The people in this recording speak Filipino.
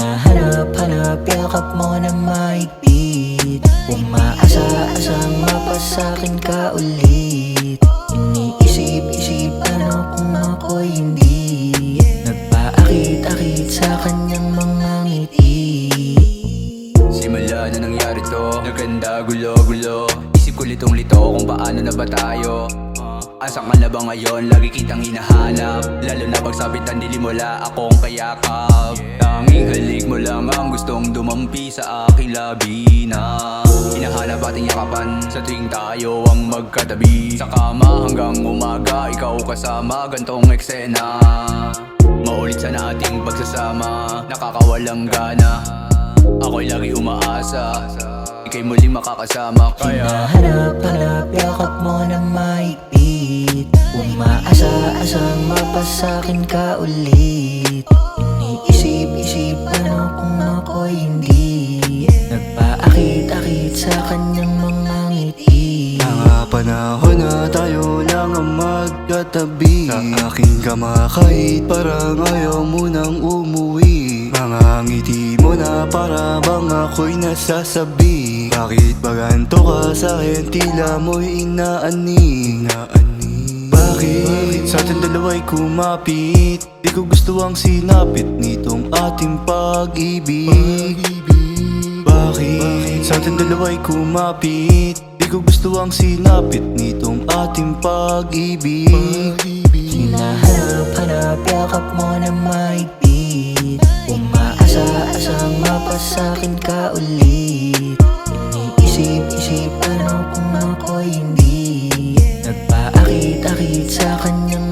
Hinahanap-hanap, yakap mo na mahigpit. Umaasa-asang mapasakin ka ulit. Iniisip-isip ano kung ako'y hindi nagpaakit-akit sa kanyang mga ngiti. Simula na nangyari to, naganda gulo-gulo. Isip ko litong-lito kung paano na ba tayo. Asan ka na ba ngayon? Lagi kitang hinahanap. Lalo na pag sabit ang dilim wala akong kayakap. Tanging halik mo lang ang gustong dumampi sa aking labi na hinahanap ating yakapan sa tuwing tayo ang magkatabi. Sa kama hanggang umaga, ikaw kasama, gantong eksena. Maulit sana ating pagsasama, nakakawalang gana. Ako'y lagi umaasa, ika'y muling makakasama. Kaya hinahanap-hanap, yakap mo na mahigpit. Umaasa-asang mapasakin ka ulit. Iniisip-isip ano kung ako'y hindi nagpaakit-akit sa kanyang mga ngiti. Mga panahon na tayo lang ang magkatabi. Sa aking kama kahit parang ayaw mo nang umuwi. Mga ngiti mo na para bang ako'y nasasabi. Bakit ba ganito ka sa'kin, tila mo'y inaani? Bakit sa ating dalawa'y kumapit? Di ko gusto ang sinapit nitong ating pag-ibig. Bakit sa ating dalawa'y kumapit? Di ko gusto ang sinapit nitong ating pag-ibig. Hinahanap-hanap, yakap mo na mahigpit. Umaasa-asang mapasakin ka ulit. Iniisip-isip ano kung ako'y hindi nagpaakit-akit sa kanyang